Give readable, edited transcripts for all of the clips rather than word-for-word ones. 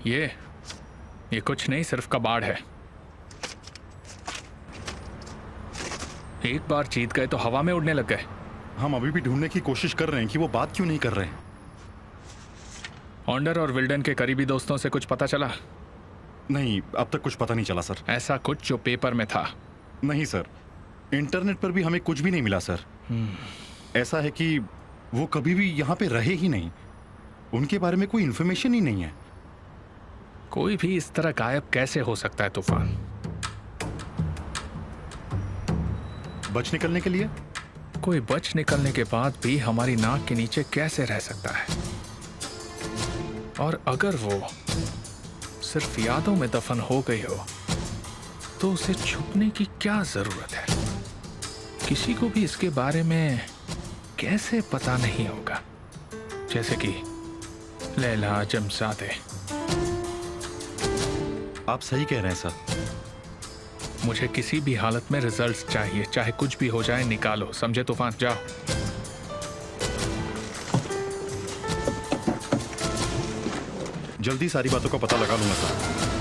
ये कुछ नहीं, सिर्फ कबाड़ है। एक बार जीत गए तो हवा में उड़ने लग गए। हम अभी भी ढूंढने की कोशिश कर रहे हैं कि वो बात क्यों नहीं कर रहे हैं। ऑन्डर और विल्डन के करीबी दोस्तों से कुछ पता चला? नहीं, अब तक कुछ पता नहीं चला सर। ऐसा कुछ जो पेपर में था? नहीं सर, इंटरनेट पर भी हमें कुछ भी नहीं मिला सर। ऐसा है कि वो कभी भी यहाँ पे रहे ही नहीं, उनके बारे में कोई इन्फॉर्मेशन ही नहीं है। कोई भी इस तरह गायब कैसे हो सकता है तूफान? बच निकलने के लिए? कोई बच निकलने के बाद भी हमारी नाक के नीचे कैसे रह सकता है? और अगर वो सिर्फ यादों में दफन हो गई हो तो उसे छुपने की क्या जरूरत है? किसी को भी इसके बारे में कैसे पता नहीं होगा, जैसे कि लैला जमजादे। आप सही कह रहे हैं सर। मुझे किसी भी हालत में रिजल्ट्स चाहिए, चाहे कुछ भी हो जाए, निकालो। समझे तूफान? जाओ। जल्दी सारी बातों का पता लगा लूंगा सर।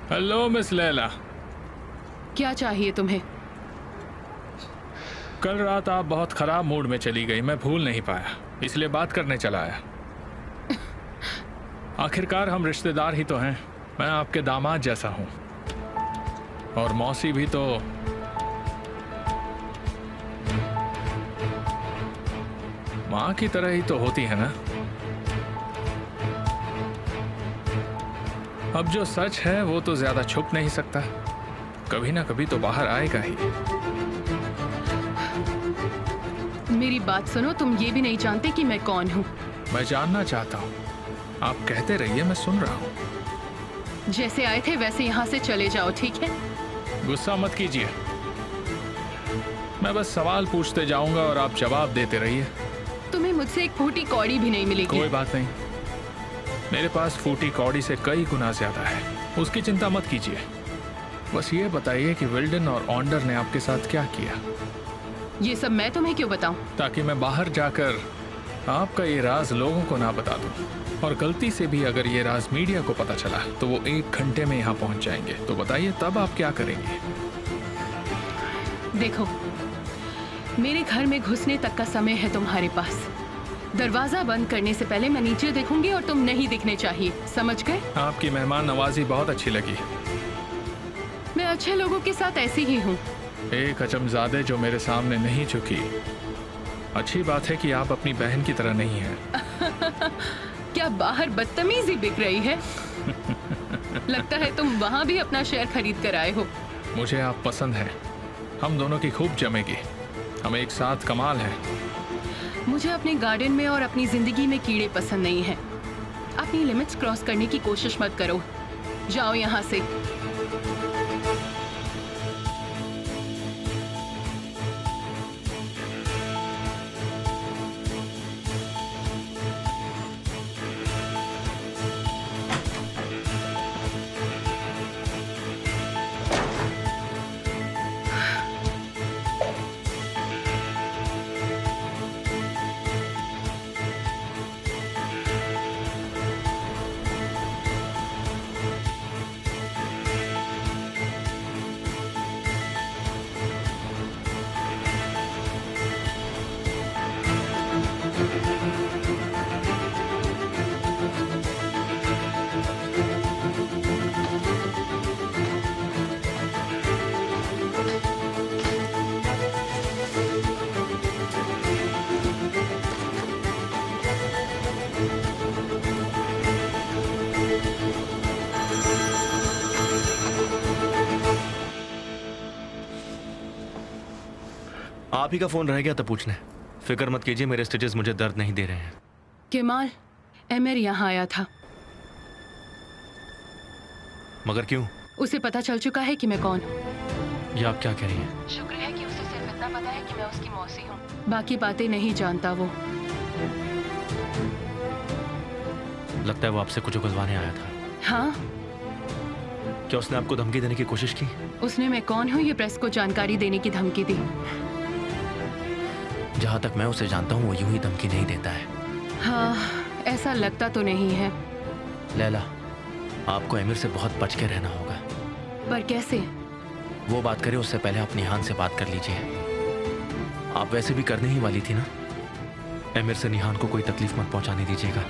Hello miss Laila. क्या चाहिए तुम्हें? कल रात आप बहुत खराब मूड में चली गई, मैं भूल नहीं पाया, इसलिए बात करने चला आया। आखिरकार हम रिश्तेदार ही तो हैं। मैं आपके दामाद जैसा हूं, और मौसी भी तो माँ की तरह ही तो होती है ना। अब जो सच है वो तो ज्यादा छुप नहीं सकता, कभी ना कभी तो बाहर आएगा ही। मेरी बात सुनो, तुम ये भी नहीं जानते कि मैं कौन हूँ। मैं जानना चाहता हूँ, आप कहते रहिए, मैं सुन रहा हूँ। जैसे आए थे वैसे यहाँ से चले जाओ, ठीक है? गुस्सा मत कीजिए, मैं बस सवाल पूछते जाऊंगा और आप जवाब देते रहिए। तुम्हें मुझसे एक फूटी कौड़ी भी नहीं मिलेगी। कोई बात नहीं, मेरे पास फूटी कौड़ी से कई गुना ज्यादा है, उसकी चिंता मत कीजिए। बस ये बताइए कि विल्डन और ऑन्डर ने आपके साथ क्या किया? ये सब मैं तुम्हें क्यों बताऊं? ताकि मैं बाहर जाकर आपका ये राज लोगों को ना बता दूं, और गलती से भी अगर ये राज मीडिया को पता चला तो वो 1 घंटे में यहाँ पहुँच जाएंगे। तो बताइए तब आप क्या करेंगे? देखो, मेरे घर में घुसने तक का समय है तुम्हारे पास। दरवाजा बंद करने से पहले मैं नीचे देखूंगी और तुम नहीं दिखने चाहिए, समझ गए? आपकी मेहमान नवाजी बहुत अच्छी लगी। मैं अच्छे लोगों के साथ ऐसी ही हूँ। एक अचमजादे जो मेरे सामने नहीं झुकी। अच्छी बात है कि आप अपनी बहन की तरह नहीं हैं। क्या बाहर बदतमीजी बिक रही है? लगता है तुम वहां भी अपना शेयर खरीद कर आए हो। मुझे आप पसंद हैं, हम दोनों की खूब जमेगी, हम एक साथ कमाल हैं। मुझे अपने गार्डन में और अपनी जिंदगी में कीड़े पसंद नहीं हैं। अपनी लिमिट्स क्रॉस करने की कोशिश मत करो, जाओ यहाँ से। आप ही का फोन रह गया तो पूछने। फिक्र मत कीजिए, मेरे स्टिचेस मुझे दर्द नहीं दे रहे हैं। केमाल, एमिर यहाँ आया था। मगर क्यों? उसे पता चल चुका है कि मैं कौन हूँ। ये आप क्या कह रही हैं? शुक्र है कि उसे सिर्फ इतना पता है कि मैं उसकी मौसी हूँ। बाकी बातें नहीं जानता वो। लगता है वो आपसे कुछ उगलवाने आया था। हाँ, क्या उसने आपको धमकी देने की कोशिश की? उसने मैं कौन हूँ ये प्रेस को जानकारी देने की धमकी दी। जहाँ तक मैं उसे जानता हूँ वो यूं ही धमकी नहीं देता है। हाँ, ऐसा लगता तो नहीं है। लैला, आपको एमिर से बहुत बच के रहना होगा। पर कैसे? वो बात करे उससे पहले आप निहान से बात कर लीजिए। आप वैसे भी करने ही वाली थी ना। एमिर से निहान को कोई तकलीफ मत पहुंचाने दीजिएगा।